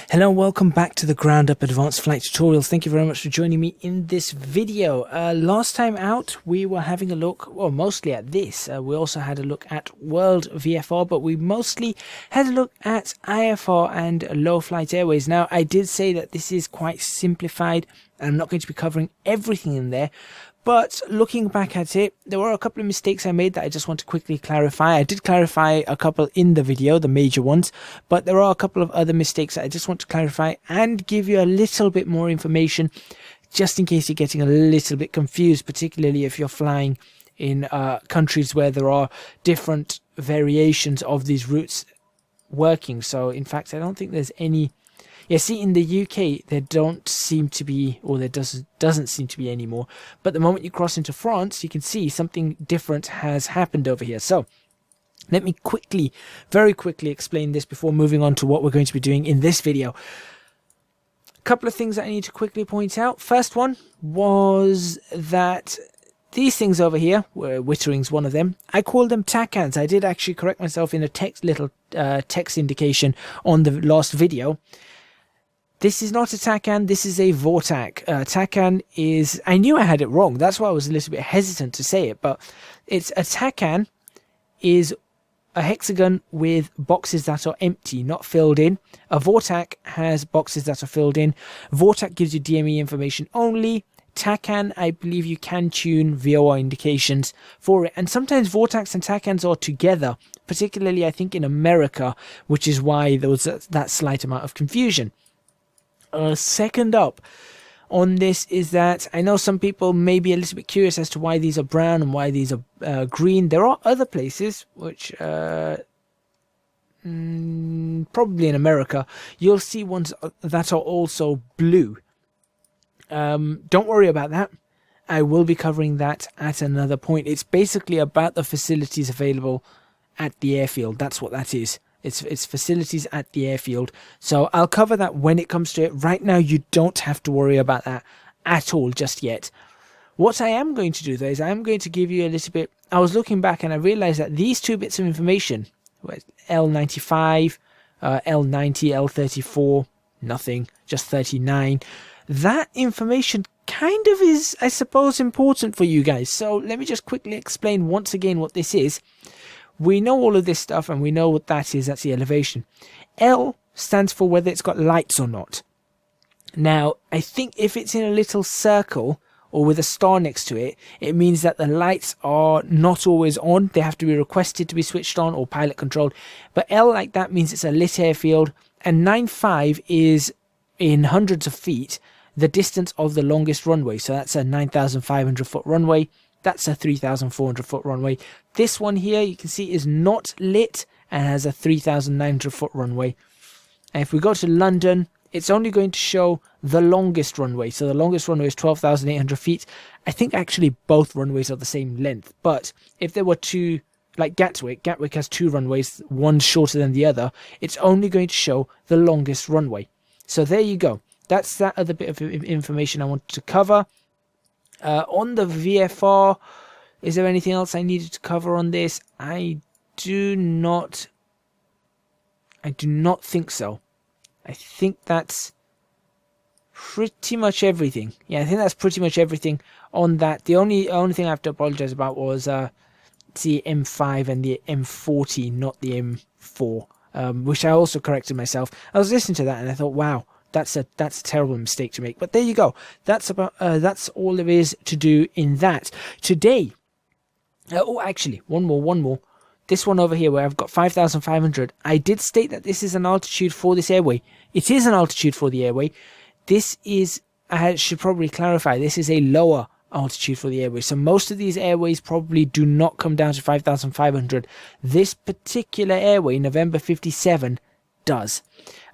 Hello and welcome back to the Ground Up Advanced Flight Tutorials. Thank you very much for joining me in this video. Last time out we were having a look, well, mostly at this. We also had a look at World VFR, but we mostly had a look at IFR and low flight airways. Now, I did say that this is quite simplified and I'm not going to be covering everything in there. But looking back at it, there were a couple of mistakes I made that I just want to quickly clarify. I did clarify a couple in the video, the major ones, but there are a couple of other mistakes that I just want to clarify and give you a little bit more information, just in case you're getting a little bit confused, particularly if you're flying in countries where there are different variations of these routes working. So in fact, I don't think there's any. Yeah, see, in the UK, there don't seem to be, or there doesn't seem to be anymore. But the moment you cross into France, you can see something different has happened over here. So let me very quickly explain this before moving on to what we're going to be doing in this video. A couple of things that I need to quickly point out. First one was that these things over here, Wittering's one of them, I call them TACANs. I did actually correct myself in a little text indication on the last video. This is not a TACAN, this is a VORTAC. TACAN is, I knew I had it wrong, that's why I was a little bit hesitant to say it, but it's a TACAN is a hexagon with boxes that are empty, not filled in. A VORTAC has boxes that are filled in. VORTAC gives you DME information only. TACAN, I believe you can tune VOR indications for it. And sometimes VORTACs and TACANs are together, particularly I think in America, which is why there was that slight amount of confusion. Second up on this is that I know some people may be a little bit curious as to why these are brown and why these are green. There are other places which probably in America you'll see ones that are also blue. Don't worry about that. I will be covering that at another point. It's basically about the facilities available at the airfield. That's what that is. It's facilities at the airfield. So I'll cover that when it comes to it. Right now, you don't have to worry about that at all just yet. What I am going to do, though, is I'm going to give you a little bit. I was looking back and I realized that these two bits of information, L95, L90, L34, nothing, just 39. That information kind of is, I suppose, important for you guys. So let me just quickly explain once again what this is. We know all of this stuff and we know what that is. That's the elevation. L stands for whether it's got lights or not. Now, I think if it's in a little circle or with a star next to it, it means that the lights are not always on. They have to be requested to be switched on or pilot controlled. But L like that means it's a lit airfield. And 9.5 is in hundreds of feet, the distance of the longest runway. So that's a 9,500 foot runway. That's a 3,400 foot runway. This one here, you can see, is not lit and has a 3,900 foot runway. And if we go to London, it's only going to show the longest runway. So the longest runway is 12,800 feet. I think actually both runways are the same length. But if there were two, like Gatwick has two runways, one shorter than the other, it's only going to show the longest runway. So there you go. That's that other bit of information I wanted to cover. On the VFR, is there anything else I needed to cover on this? I do not think so. I think that's pretty much everything. Yeah, I think that's pretty much everything on that. The only thing I have to apologize about was the M5 and the M40, not the M4, which I also corrected myself. I was listening to that and I thought, wow. That's a terrible mistake to make. But there you go. That's all there is to do in that. Today, actually, one more. This one over here where I've got 5,500. I did state that this is an altitude for this airway. It is an altitude for the airway. This is, I should probably clarify, this is a lower altitude for the airway. So most of these airways probably do not come down to 5,500. This particular airway, November 57, does.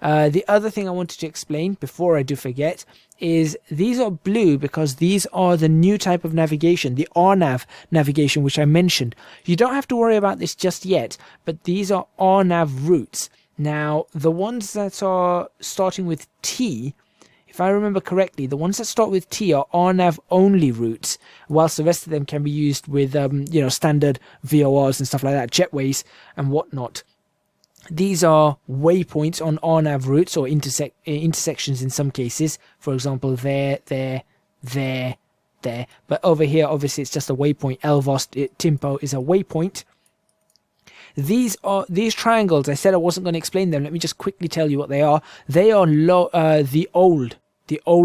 The other thing I wanted to explain before I do forget is these are blue because these are the new type of navigation, the RNAV navigation, which I mentioned. You don't have to worry about this just yet, but these are RNAV routes. Now, the ones that are starting with T, if I remember correctly, the ones that start with T are RNAV only routes, whilst the rest of them can be used with standard VORs and stuff like that, jetways and whatnot. These are waypoints on RNAV routes or intersections in some cases. For example, there. But over here, obviously, it's just a waypoint. LVOS, Timpo is a waypoint. These triangles. I said I wasn't going to explain them. Let me just quickly tell you what they are. They are the old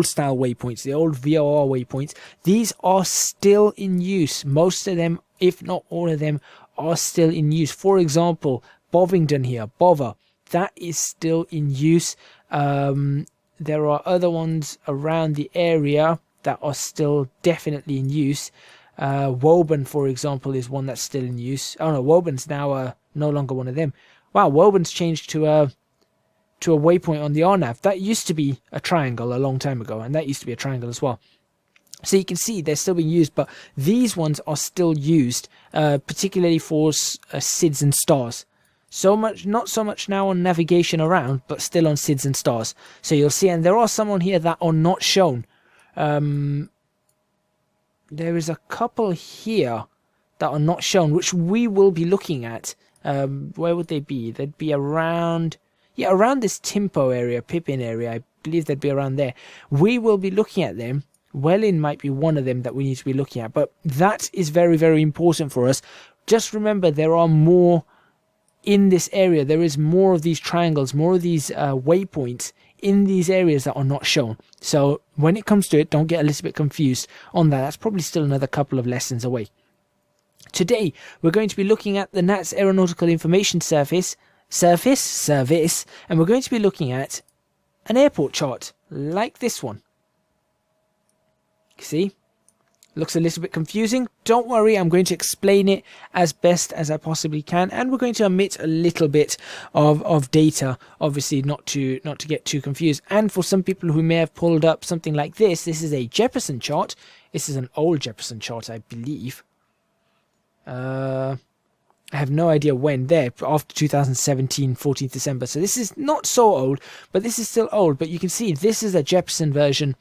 style waypoints, the old VOR waypoints. These are still in use. Most of them, if not all of them, are still in use. For example, Bovingdon here, Bover, that is still in use. There are other ones around the area that are still definitely in use. Woburn, for example, is one that's still in use. Oh no, Woburn's now no longer one of them. Wow, Woburn's changed to a waypoint on the RNAV. That used to be a triangle a long time ago, and that used to be a triangle as well. So you can see they're still being used, but these ones are still used, particularly for SIDS and stars. Not so much now on navigation around, but still on SIDS and stars. So you'll see, and there are some on here that are not shown. There is a couple here that are not shown, which we will be looking at. Where would they be? They'd be around this Timpo area, Pippin area. I believe they'd be around there. We will be looking at them. Welling might be one of them that we need to be looking at, but that is very, very important for us. Just remember, there are more in this area. There is more of these triangles, more of these waypoints in these areas that are not shown. So when it comes to it, don't get a little bit confused on that. That's probably still another couple of lessons away. Today, we're going to be looking at the NATS Aeronautical Information Service, and we're going to be looking at an airport chart like this one. See? Looks a little bit confusing. Don't worry, I'm going to explain it as best as I possibly can, and we're going to omit a little bit of data, obviously not to get too confused. And for some people who may have pulled up something like this is a Jeppesen chart. This is an old Jeppesen chart, I believe. I have no idea when. There, after 2017, 14th December. So this is not so old, but this is still old. But you can see this is a Jeppesen version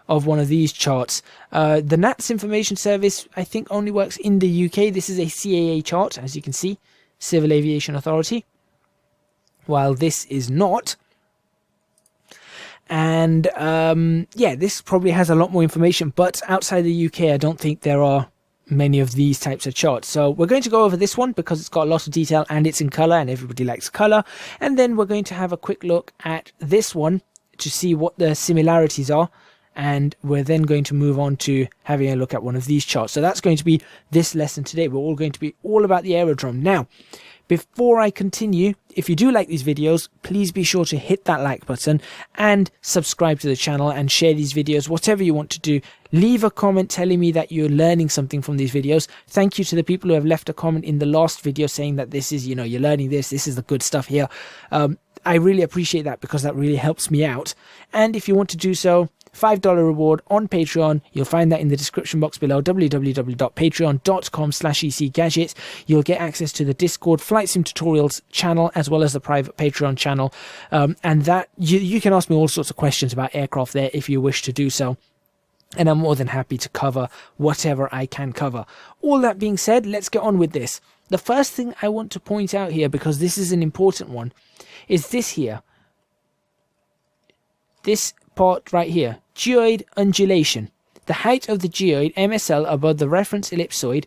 of one of these charts. The NATS Information Service, I think, only works in the UK. This is a CAA chart, as you can see, Civil Aviation Authority, while this is not. And yeah, this probably has a lot more information, but outside the UK, I don't think there are many of these types of charts. So we're going to go over this one because it's got a lot of detail and it's in color, and everybody likes color. And then we're going to have a quick look at this one to see what the similarities are. And we're then going to move on to having a look at one of these charts. So that's going to be this lesson today. We're all going to be all about the aerodrome. Now, before I continue, if you do like these videos, please be sure to hit that like button and subscribe to the channel and share these videos, whatever you want to do. Leave a comment telling me that you're learning something from these videos. Thank you to the people who have left a comment in the last video saying that this is, you're learning this is the good stuff here. I really appreciate that because that really helps me out. And if you want to do so, $5 reward on Patreon. You'll find that in the description box below, www.patreon.com/ecgadgets. You'll get access to the Discord Flight Sim Tutorials channel as well as the private Patreon channel. And that you can ask me all sorts of questions about aircraft there if you wish to do so. And I'm more than happy to cover whatever I can cover. All that being said, let's get on with this. The first thing I want to point out here, because this is an important one, is this here. This part right here, geoid undulation. The height of the geoid MSL above the reference ellipsoid,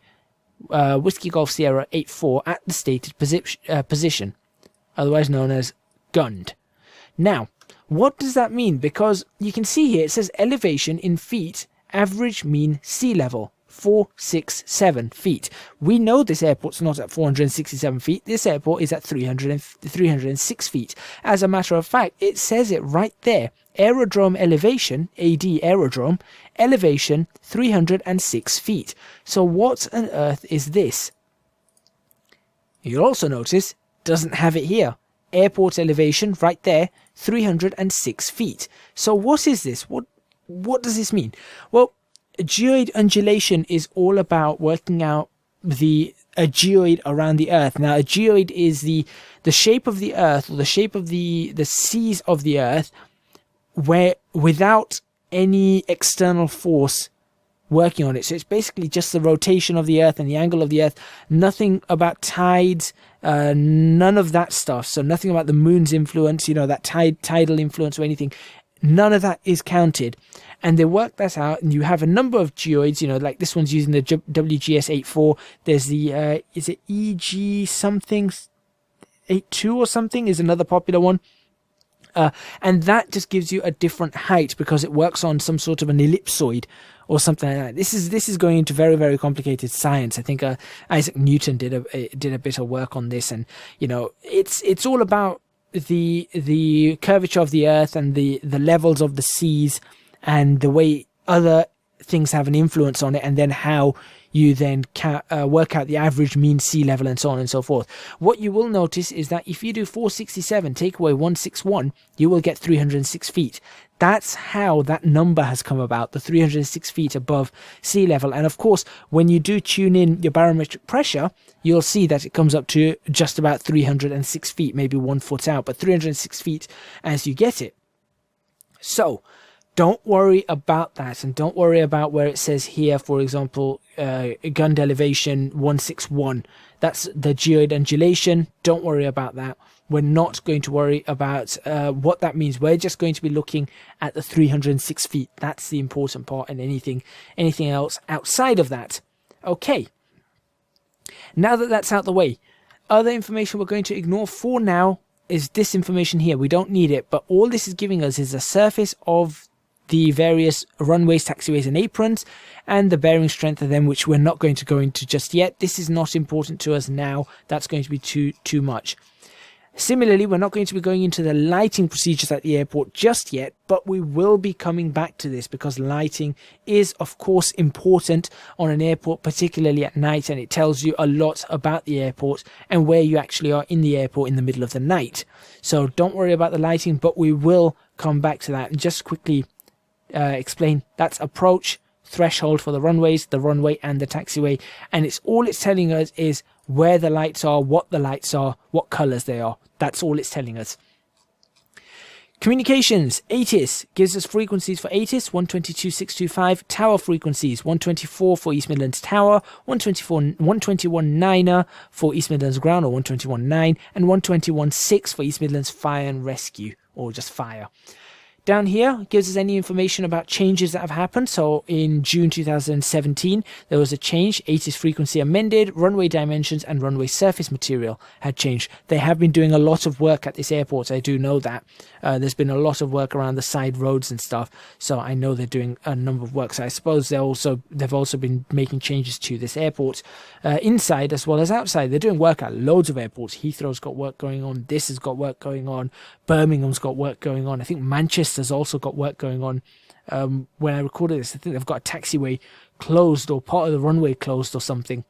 Whiskey Golf Sierra 84 at the stated position, otherwise known as GUND. Now, what does that mean? Because you can see here it says elevation in feet, average mean sea level, 467 feet. We know this airport's not at 467 feet. This airport is at 306 feet. As a matter of fact, it says it right there. Aerodrome elevation, AD aerodrome, elevation 306 feet. So what on earth is this? You'll also notice, doesn't have it here. Airport elevation right there, 306 feet. So what is this? What does this mean? Well, geoid undulation is all about working out a geoid around the Earth. Now, a geoid is the shape of the Earth, or the shape of the seas of the Earth, where without any external force working on it. So it's basically just the rotation of the Earth and the angle of the Earth. Nothing about tides, none of that stuff. So nothing about the moon's influence, that tidal influence or anything. None of that is counted. And they work that out, and you have a number of geoids, like this one's using the WGS 84. There's the, is it EG something, 82 or something is another popular one. And that just gives you a different height because it works on some sort of an ellipsoid or something like that. This is going into very, very complicated science. I think Isaac Newton did a bit of work on this, and it's all about the curvature of the Earth and the levels of the seas and the way other things have an influence on it, and then how you then work out the average mean sea level and so on and so forth. What you will notice is that if you do 467 take away 161, you will get 306 feet. That's how that number has come about, the 306 feet above sea level. And of course, when you do tune in your barometric pressure, you'll see that it comes up to just about 306 feet, maybe 1 foot out, but 306 feet as you get it. So don't worry about that, and don't worry about where it says here, for example, gund elevation 161. That's the geoid undulation. Don't worry about that. We're not going to worry about what that means. We're just going to be looking at the 306 feet. That's the important part, and anything else outside of that. Okay. Now that that's out the way, other information we're going to ignore for now is this information here. We don't need it, but all this is giving us is a surface of the various runways, taxiways and aprons, and the bearing strength of them, which we're not going to go into just yet. This is not important to us now. That's going to be too much. Similarly, we're not going to be going into the lighting procedures at the airport just yet, but we will be coming back to this because lighting is, of course, important on an airport, particularly at night, and it tells you a lot about the airport and where you actually are in the airport in the middle of the night. So don't worry about the lighting, but we will come back to that. And just quickly explain, that's approach, threshold for the runways, the runway and the taxiway, and it's telling us is where the lights are, what the lights are, what colors they are. That's all it's telling us. Communications, ATIS gives us frequencies for ATIS 122.625, tower frequencies 124 for East Midlands Tower, 121.9 for East Midlands Ground, or 121.9, and 121.6 for East Midlands Fire and Rescue, or just Fire. Down here gives us any information about changes that have happened. So in June 2017, there was a change. ATIS frequency amended, runway dimensions and runway surface material had changed. They have been doing a lot of work at this airport. I do know that. There's been a lot of work around the side roads and stuff. So I know they're doing a number of work. So I suppose they've also been making changes to this airport, inside as well as outside. They're doing work at loads of airports. Heathrow's got work going on. This has got work going on. Birmingham's got work going on. I think Manchester's also got work going on. When I recorded this, I think they've got a taxiway closed, or part of the runway closed or something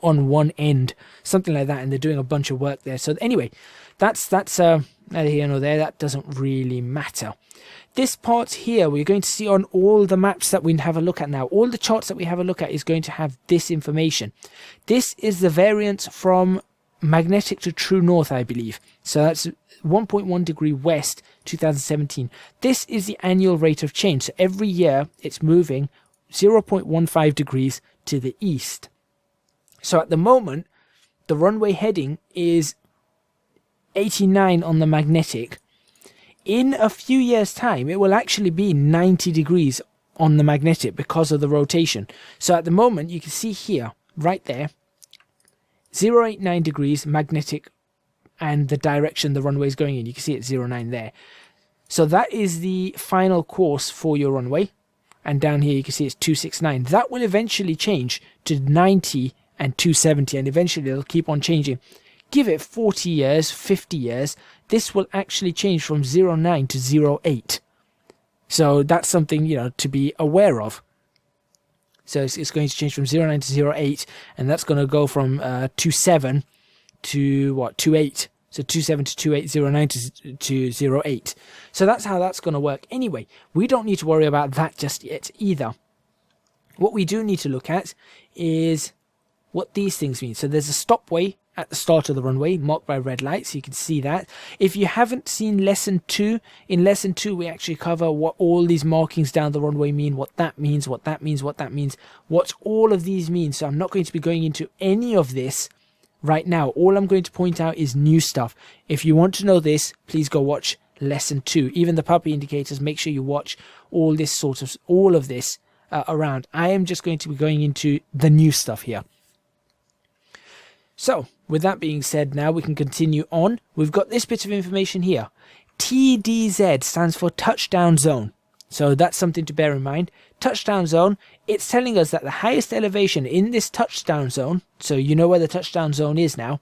on one end, something like that, and they're doing a bunch of work there. So anyway, that's neither here nor there. That doesn't really matter. This part here we're going to see on all the maps that we have a look at now. All the charts that we have a look at is going to have this information. This is the variance from magnetic to true north, I believe. So that's 1.1 degree west 2017. This is the annual rate of change. So every year it's moving 0.15 degrees to the east. So at the moment, the runway heading is 89 on the magnetic. In a few years' time, it will actually be 90 degrees on the magnetic because of the rotation. So at the moment, you can see here, right there, 089 degrees magnetic and the direction the runway is going in. You can see it's 09 there. So that is the final course for your runway. And down here you can see it's 269. That will eventually change to 90 and 270, and eventually it'll keep on changing. Give it 40 years, 50 years, this will actually change from 09 to 08. So that's something, to be aware of. So it's going to change from 09 to 08, and that's going to go from 27 to 28. So 27 to 28, 09 to 08. So that's how that's going to work. Anyway, we don't need to worry about that just yet either. What we do need to look at is what these things mean. So there's a stopway at the start of the runway marked by red lights. You can see that. If you haven't seen lesson 2, in lesson 2 we actually cover what all these markings down the runway mean, what that means, what all of these mean. So I'm not going to be going into any of this right now. All I'm going to point out is new stuff. If you want to know this, please go watch lesson 2. Even the puppy indicators, make sure you watch all of this around. I am just going to be going into the new stuff here. So with that being said, now we can continue on. We've got this bit of information here. TDZ stands for touchdown zone. So that's something to bear in mind. Touchdown zone, it's telling us that the highest elevation in this touchdown zone, so you know where the touchdown zone is now,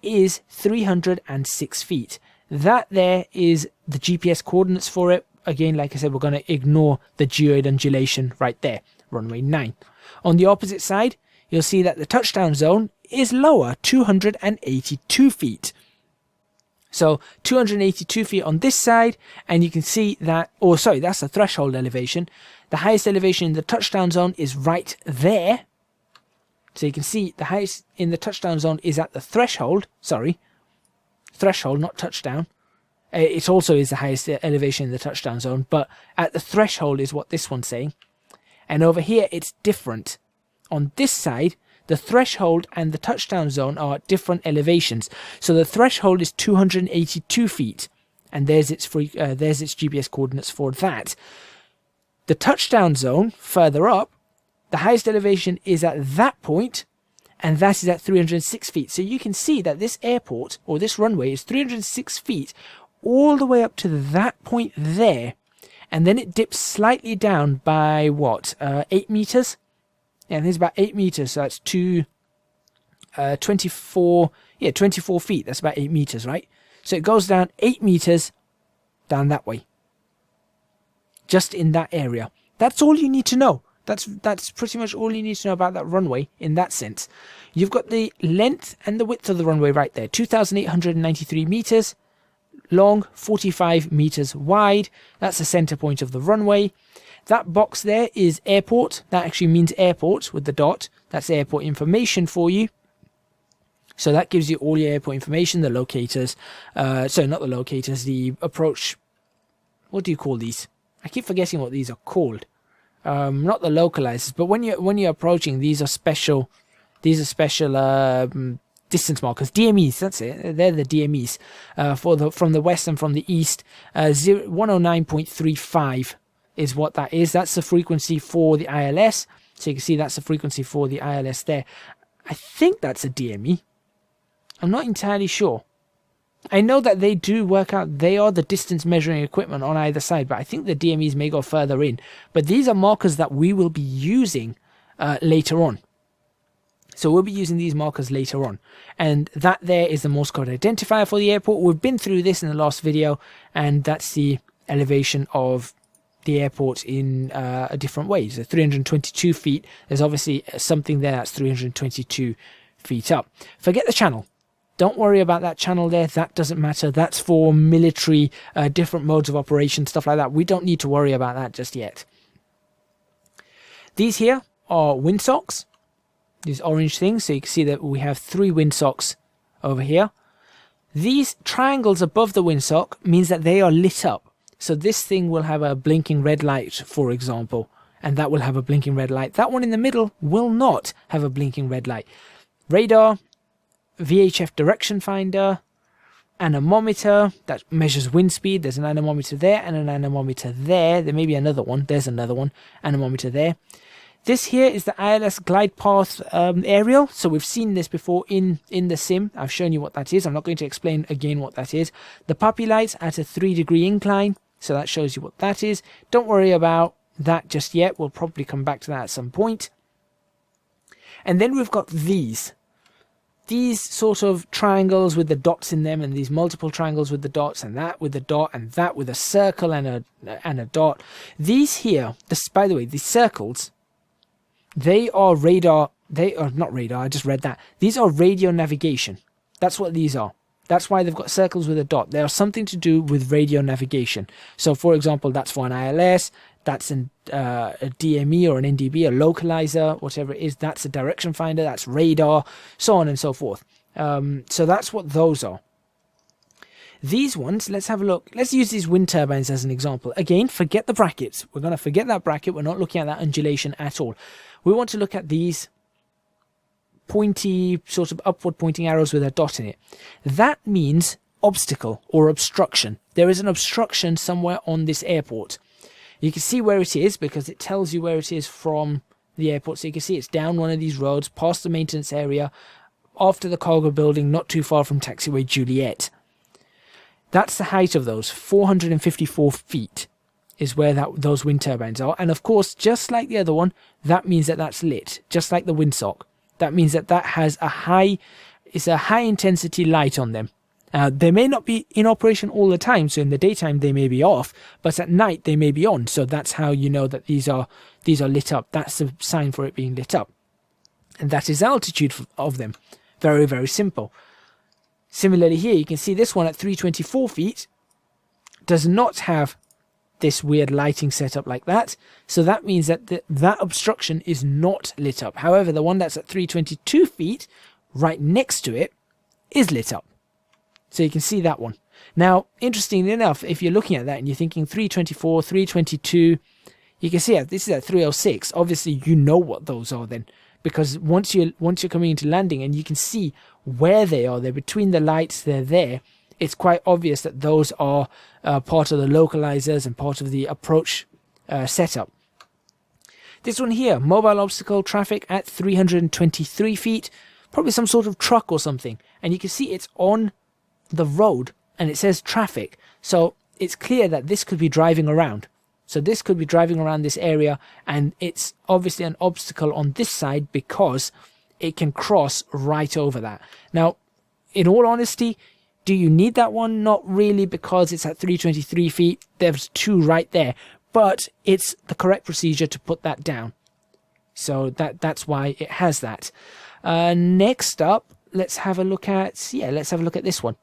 is 306 feet. That there is the GPS coordinates for it. Again, like I said, we're going to ignore the geoid undulation right there, runway 9. On the opposite side, you'll see that the touchdown zone is lower, 282 feet. So 282 feet on this side, and you can see that, oh sorry, that's the threshold elevation. The highest elevation in the touchdown zone is right there. So you can see the highest in the touchdown zone is at the threshold, threshold, not touchdown. It also is the highest elevation in the touchdown zone, but at the threshold is what this one's saying. And over here, it's different. On this side, the threshold and the touchdown zone are at different elevations. So the threshold is 282 feet, and there's its GPS coordinates for that. The touchdown zone, further up, the highest elevation is at that point, and that is at 306 feet. So you can see that this airport, or this runway, is 306 feet all the way up to that point there, and then it dips slightly down by, what, 8 meters? Yeah, there's about 8 meters, so that's 24 feet. That's about 8 meters, right? So it goes down 8 meters down that way, just in that area. That's all you need to know. That's pretty much all you need to know about that runway in that sense. You've got the length and the width of the runway right there, 2,893 meters long, 45 meters wide. That's the center point of the runway. That box there is airport. That actually means airport with the dot. That's airport information for you. So that gives you all your airport information, the locators. So not the locators, the approach. What do you call these? I keep forgetting what these are called. Not the localizers, but when you're approaching, these are special. These are special distance markers, DMEs. That's it. They're the DMEs from the west and from the east. 109.35 is what that is. That's the frequency for the ILS. So you can see that's the frequency for the ILS there. I think that's a DME. I'm not entirely sure. I know that they do work out, they are the distance measuring equipment on either side, but I think the DMEs may go further in. But these are markers that we will be using later on. So we'll be using these markers later on. And that there is the Morse code identifier for the airport. We've been through this in the last video, and that's the elevation of the airport in a different way. So 322 feet. There's obviously something there that's 322 feet up. Forget the channel. Don't worry about that channel there. That doesn't matter. That's for military, different modes of operation, stuff like that. We don't need to worry about that just yet. These here are windsocks. These orange things. So you can see that we have 3 windsocks over here. These triangles above the windsock means that they are lit up. So this thing will have a blinking red light, for example, and that will have a blinking red light. That one in the middle will not have a blinking red light. Radar, VHF direction finder, anemometer that measures wind speed. There's an anemometer there and an anemometer there. There may be another one. There's another one. Anemometer there. This here is the ILS glide path aerial. So we've seen this before in the sim. I've shown you what that is. I'm not going to explain again what that is. The puppy lights at a 3-degree incline. So that shows you what that is. Don't worry about that just yet. We'll probably come back to that at some point. And then we've got these sort of triangles with the dots in them, and these multiple triangles with the dots, and that with the dot, and that with a circle and a dot. These here, by the way, these circles, they are radar. They are not radar. I just read that. These are radio navigation. That's what these are. That's why they've got circles with a dot. They are something to do with radio navigation. So, for example, that's for an ILS. That's a DME or an NDB, a localizer, whatever it is. That's a direction finder. That's radar, so on and so forth. So that's what those are. These ones, let's have a look. Let's use these wind turbines as an example. Again, forget the brackets. We're going to forget that bracket. We're not looking at that undulation at all. We want to look at these pointy, sort of upward pointing arrows with a dot in it. That means obstacle or obstruction. There is an obstruction somewhere on this airport. You can see where it is because it tells you where it is from the airport. So you can see it's down one of these roads, past the maintenance area, after the cargo building, not too far from taxiway Juliet. That's the height of those, 454 feet is where those wind turbines are. And of course, just like the other one, that means that that's lit, just like the windsock. That means that that has it's a high intensity light on them. They may not be in operation all the time, so in the daytime they may be off, but at night they may be on. So that's how you know that these are lit up. That's a sign for it being lit up. And that is altitude of them. Very, very simple. Similarly here, you can see this one at 324 feet does not have this weird lighting setup like that. So that means that that obstruction is not lit up. However, the one that's at 322 feet, right next to it, is lit up. So you can see that one. Now, interestingly enough, if you're looking at that and you're thinking 324, 322, you can see this is at 306. Obviously, you know what those are then, because once you're coming into landing and you can see where they are, they're between the lights, they're there. It's quite obvious that those are part of the localizers and part of the approach setup. This one here, mobile obstacle traffic at 323 feet, probably some sort of truck or something. And you can see it's on the road and it says traffic. So it's clear that this could be driving around. So this could be driving around this area, and it's obviously an obstacle on this side because it can cross right over that. Now, in all honesty, do you need that one? Not really, because it's at 323 feet. There's two right there, but it's the correct procedure to put that down. So that's why it has that. Next up, let's have a look at this one.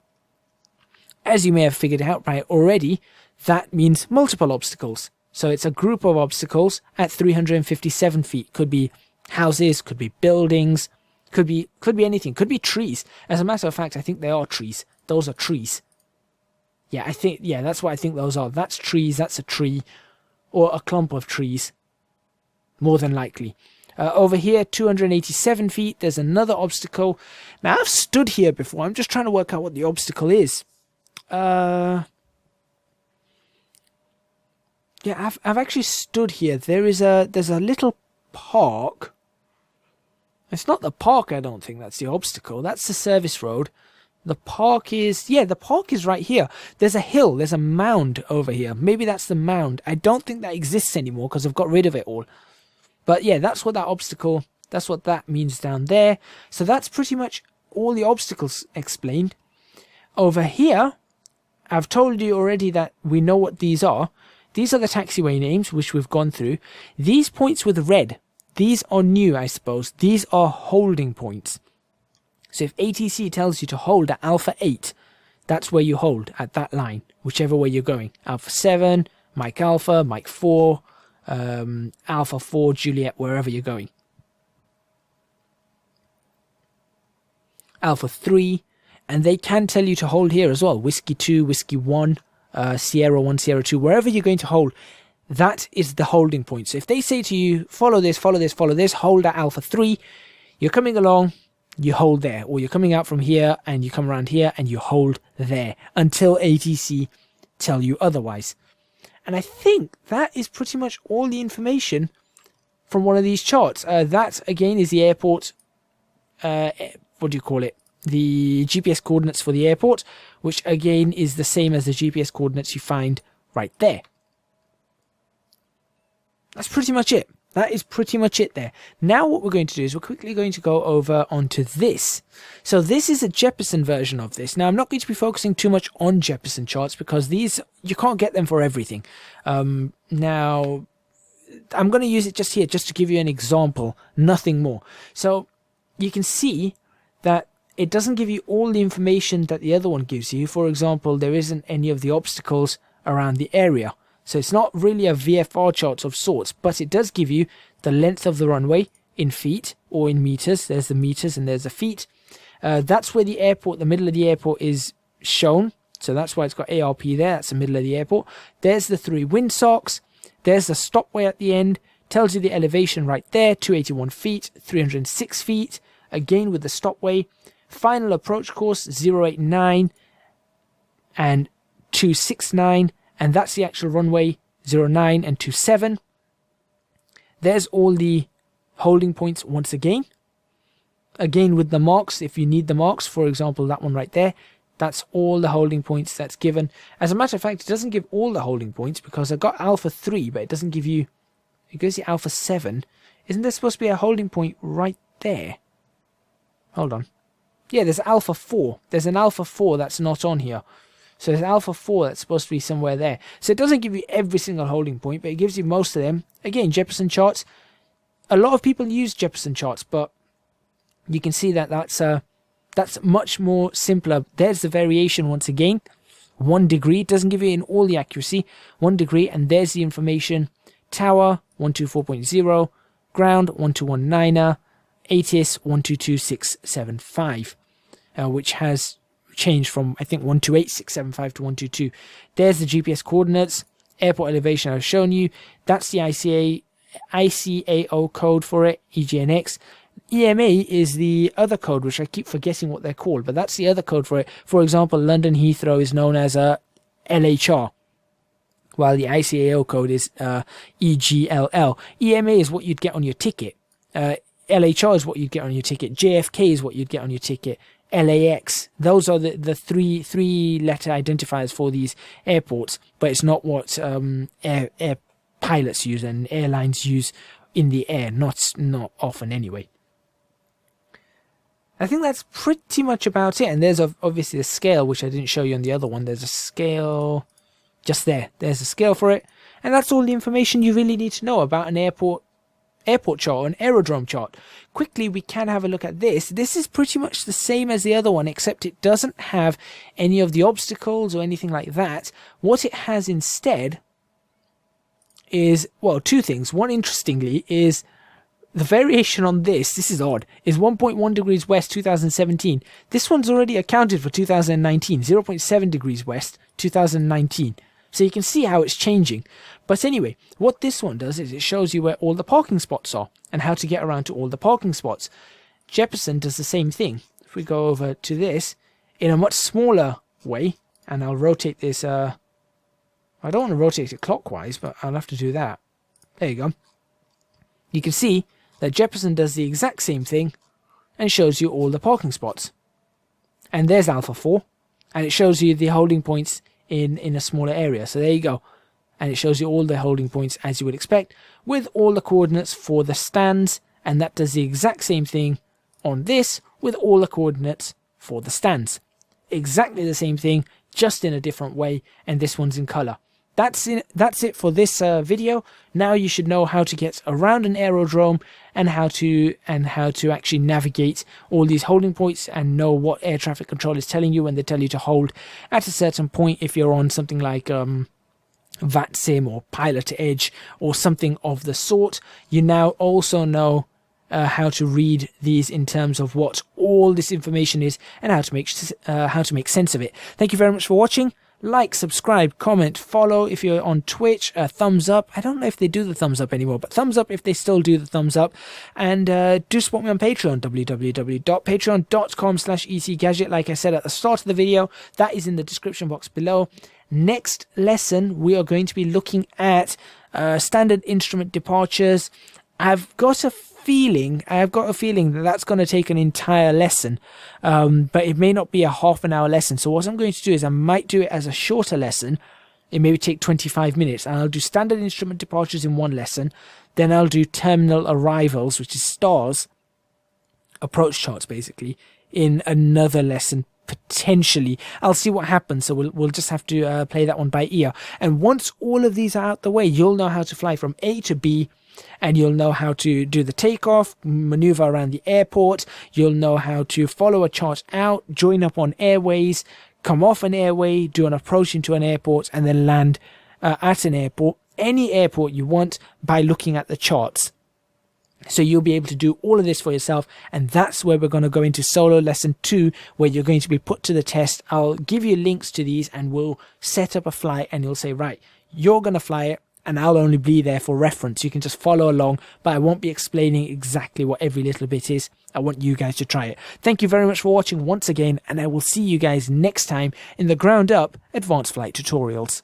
As you may have figured out right already, that means multiple obstacles. So it's a group of obstacles at 357 feet. Could be houses, could be buildings, could be anything, could be trees. As a matter of fact, I think they are trees. Those are trees. Yeah, that's what I think those are. That's trees, that's a tree, or a clump of trees, more than likely. Over here, 287 feet, there's another obstacle. Now, I've stood here before. I'm just trying to work out what the obstacle is. Yeah, I've actually stood here. There's a little park. It's not the park, I don't think. That's the obstacle. That's the service road. The park is right here. There's a hill. There's a mound over here. Maybe that's the mound. I don't think that exists anymore because I've got rid of it all. But yeah, that's what that means down there. So that's pretty much all the obstacles explained. Over here, I've told you already that we know what these are. These are the taxiway names, which we've gone through. These points with red, these are new, I suppose. These are holding points. So if ATC tells you to hold at Alpha 8, that's where you hold at that line, whichever way you're going. Alpha 7, Mike Alpha, Mike 4, Alpha 4, Juliet, wherever you're going. Alpha 3, and they can tell you to hold here as well. Whiskey 2, Whiskey 1, Sierra 1, Sierra 2, wherever you're going to hold, that is the holding point. So if they say to you, follow this, follow this, follow this, hold at Alpha 3, you're coming along, you hold there. Or you're coming out from here and you come around here and you hold there until ATC tell you otherwise. And I think that is pretty much all the information from one of these charts. That, again, is the airport, what do you call it? The GPS coordinates for the airport, which again is the same as the GPS coordinates you find right there. That's pretty much it. That is pretty much it there. Now what we're going to do is we're quickly going to go over onto this. So this is a Jeppesen version of this. Now I'm not going to be focusing too much on Jeppesen charts because these, you can't get them for everything. Now I'm going to use it just here just to give you an example, nothing more. So you can see that it doesn't give you all the information that the other one gives you. For example, there isn't any of the obstacles around the area. So it's not really a VFR chart of sorts, but it does give you the length of the runway in feet or in meters. There's the meters and there's the feet. That's where the airport, the middle of the airport is shown. So that's why it's got ARP there. That's the middle of the airport. There's the 3 windsocks. There's the stopway at the end. Tells you the elevation right there, 281 feet, 306 feet. again with the stopway. Final approach course 089 and 269, and that's the actual runway 09 and 27. There's all the holding points once again with the marks if you need the marks. For example, that one right there, that's all the holding points that's given. As a matter of fact, it doesn't give all the holding points because I got Alpha 3, but it doesn't give you, it gives you Alpha 7. Isn't there supposed to be a holding point right there? Hold on. Yeah, there's Alpha 4. There's an Alpha 4 that's not on here. So there's Alpha 4 that's supposed to be somewhere there. So it doesn't give you every single holding point, but it gives you most of them. Again, Jeppesen charts. A lot of people use Jeppesen charts, but you can see that that's much more simpler. There's the variation once again. 1 degree. It doesn't give you in all the accuracy. 1 degree, and there's the information. Tower 124.0, ground 1219er, ATIS 122675, which has changed from, I think, 128675 to 122. There's the GPS coordinates. Airport elevation I've shown you. That's the ICAO code for it, EGNX. EMA is the other code, which I keep forgetting what they're called, but that's the other code for it. For example, London Heathrow is known as a LHR, while the ICAO code is EGLL. EMA is what you'd get on your ticket. LHR is what you'd get on your ticket. JFK is what you'd get on your ticket. LAX. Those are the three letter identifiers for these airports, but it's not what air pilots use and airlines use in the air. Not often anyway. I think that's pretty much about it. And there's obviously a scale, which I didn't show you on the other one. There's a scale just there. There's a scale for it. And that's all the information you really need to know about an airport chart, an aerodrome chart. Quickly, we can have a look at this. This is pretty much the same as the other one, except it doesn't have any of the obstacles or anything like that. What it has instead is, well, two things. One, interestingly, is the variation on this is odd, is 1.1 degrees west 2017. This one's already accounted for 2019, 0.7 degrees west 2019. So you can see how it's changing. But anyway, what this one does is it shows you where all the parking spots are and how to get around to all the parking spots. Jeppesen does the same thing. If we go over to this in a much smaller way, and I'll rotate this, I don't want to rotate it clockwise, but I'll have to do that. There you go. You can see that Jeppesen does the exact same thing and shows you all the parking spots. And there's Alpha 4, and it shows you the holding points in a smaller area. So there you go. And it shows you all the holding points as you would expect with all the coordinates for the stands, and that does the exact same thing on this with all the coordinates for the stands. Exactly the same thing, just in a different way, and this one's in color. That's it for this video. Now you should know how to get around an aerodrome and how to actually navigate all these holding points and know what air traffic control is telling you when they tell you to hold at a certain point if you're on something like VATSIM or Pilot Edge or something of the sort. You now also know how to read these in terms of what all this information is and how to make sense of it. Thank you very much for watching. Like, subscribe, comment, follow if you're on Twitch, thumbs up. I don't know if they do the thumbs up anymore, but thumbs up if they still do the thumbs up. And do support me on Patreon, www.patreon.com/ecgadget. Like I said at the start of the video, that is in the description box below. Next lesson, we are going to be looking at standard instrument departures. I've got a feeling that that's going to take an entire lesson, but it may not be a half-an-hour lesson. So what I'm going to do is I might do it as a shorter lesson. It may take 25 minutes, and I'll do standard instrument departures in one lesson. Then I'll do terminal arrivals, which is stars, approach charts basically, in another lesson. Potentially, I'll see what happens. So we'll just have to play that one by ear. And once all of these are out the way, you'll know how to fly from A to B. And you'll know how to do the takeoff, maneuver around the airport. You'll know how to follow a chart out, join up on airways, come off an airway, do an approach into an airport, and then land at an airport, any airport you want, by looking at the charts. So you'll be able to do all of this for yourself, and that's where we're going to go into solo lesson 2, where you're going to be put to the test. I'll give you links to these, and we'll set up a flight, and you'll say, right, you're going to fly it, and I'll only be there for reference. You can just follow along, but I won't be explaining exactly what every little bit is. I want you guys to try it. Thank you very much for watching once again, and I will see you guys next time in the ground up advanced flight tutorials.